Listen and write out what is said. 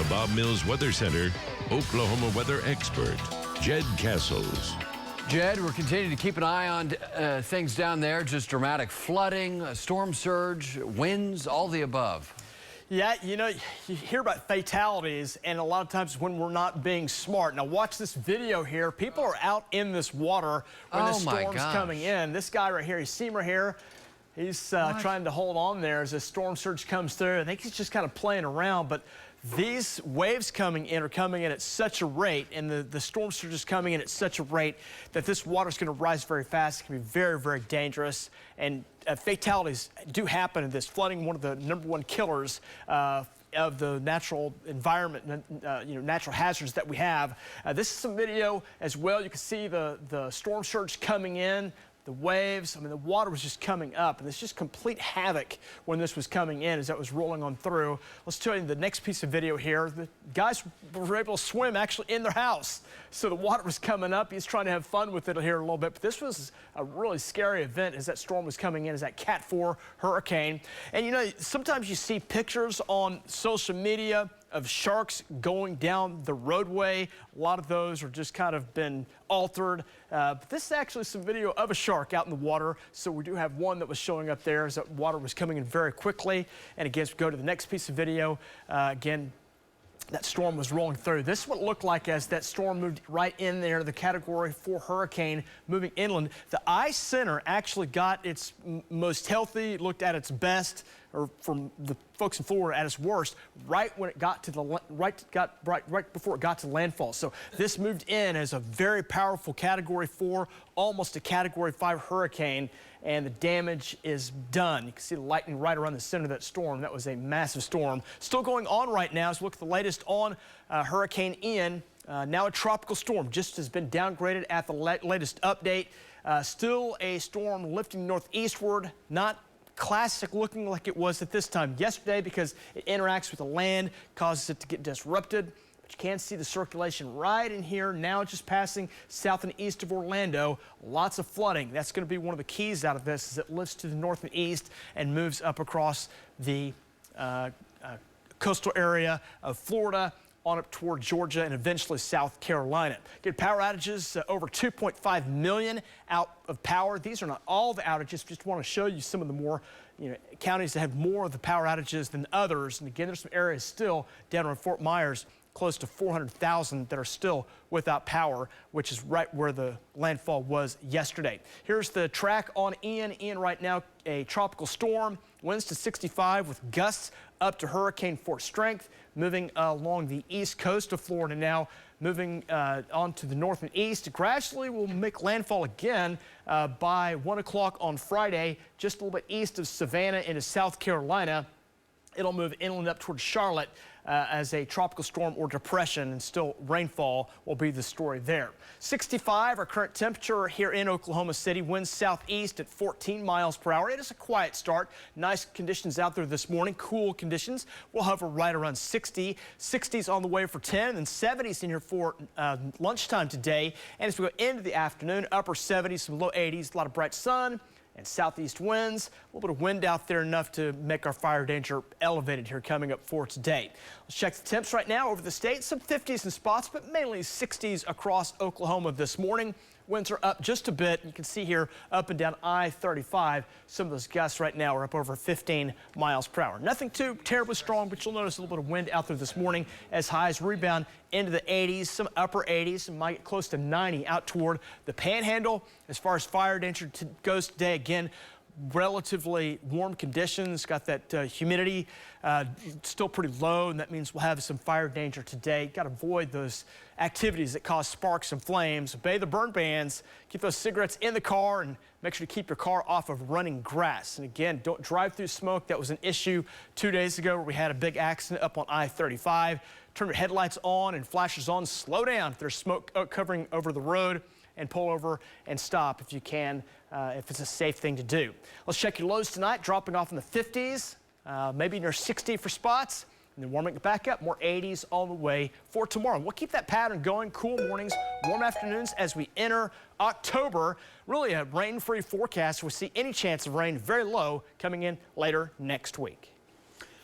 the Bob Mills Weather Center, Oklahoma weather expert, Jed Castles. Jed, we're continuing to keep an eye on things down there. Just dramatic flooding, a storm surge, winds, all the above. Yeah, you know, you hear about fatalities, and a lot of times when we're not being smart. Now watch this video here. People are out in this water when the storm's coming in. This guy right here, you see him right here. He's trying to hold on there as a storm surge comes through. I think he's just kind of playing around, but these waves coming in are coming in at such a rate, and the storm surge is coming in at such a rate that this water is going to rise very fast. It can be very, very dangerous, and fatalities do happen in this. Flooding, one of the #1 killers of the natural environment, natural hazards that we have. This is some video as well. You can see the storm surge coming in. The waves, I mean, the water was just coming up, and it's just complete havoc when this was coming in as that was rolling on through. Let's show you the next piece of video here. The guys were able to swim actually in their house. So the water was coming up. He's trying to have fun with it here a little bit, but this was a really scary event as that storm was coming in, as that Cat 4 hurricane. And you know, sometimes you see pictures on social media of sharks going down the roadway. A lot of those are just kind of been altered. But this is actually some video of a shark out in the water. So we do have one that was showing up there as that water was coming in very quickly. And again, as we go to the next piece of video, again, that storm was rolling through. This is what it looked like as that storm moved right in there, the Category 4 hurricane moving inland. The eye center actually got its most healthy, looked at its best, or from the folks in Florida at its worst, right when it got to the right before it got to landfall. So this moved in as a very powerful Category 4, almost a Category 5 hurricane, and the damage is done. You can see the lightning right around the center of that storm. That was a massive storm. Still going on right now. As we look at the latest on Hurricane Ian, now a tropical storm, just has been downgraded at the latest update. Still a storm lifting northeastward, not classic looking like it was at this time yesterday because it interacts with the land, causes it to get disrupted. But you can see the circulation right in here now, just passing south and east of Orlando. Lots of flooding. That's going to be one of the keys out of this as it lifts to the north and east and moves up across the coastal area of Florida, on up toward Georgia and eventually South Carolina. Get power outages, over 2.5 million out of power. These are not all the outages. Just want to show you some of the more counties that have more of the power outages than others. And again, there's some areas still down around Fort Myers, close to 400,000 that are still without power, which is right where the landfall was yesterday. Here's the track on Ian. Ian right now a tropical storm, winds to 65 with gusts up to hurricane force strength, moving along the east coast of Florida now, moving on to the north and east. Gradually will make landfall again by 1 o'clock on Friday, just a little bit east of Savannah into South Carolina. It'll move inland up towards Charlotte as a tropical storm or depression, and still rainfall will be the story there. 65, our current temperature here in Oklahoma City. Winds southeast at 14 miles per hour. It is a quiet start. Nice conditions out there this morning. Cool conditions. We'll hover right around 60. 60s on the way for 10, and 70s in here for lunchtime today. And as we go into the afternoon, upper 70s, some low 80s, a lot of bright sun and southeast winds. A little bit of wind out there, enough to make our fire danger elevated here coming up for today. Let's check the temps right now over the state. Some 50s in spots, but mainly 60s across Oklahoma this morning. Winds are up just a bit. You can see here up and down I-35. Some of those gusts right now are up over 15 miles per hour. Nothing too terribly strong, but you'll notice a little bit of wind out there this morning as highs rebound into the 80s, some upper 80s, and might get close to 90 out toward the Panhandle. As far as fire danger goes today, again, relatively warm conditions. Got that humidity still pretty low, and that means we'll have some fire danger today. Got to avoid those activities that cause sparks and flames. Obey the burn bans. Keep those cigarettes in the car, and make sure to keep your car off of running grass. And again, don't drive through smoke. That was an issue 2 days ago where we had a big accident up on I-35. Turn your headlights on and flashers on. Slow down if there's smoke covering over the road, and pull over and stop if you can, if it's a safe thing to do. Let's check your lows tonight, dropping off in the 50s, maybe near 60 for spots, and then warming it back up, more 80s all the way for tomorrow. We'll keep that pattern going, cool mornings, warm afternoons as we enter October. Really a rain-free forecast. We'll see any chance of rain very low coming in later next week.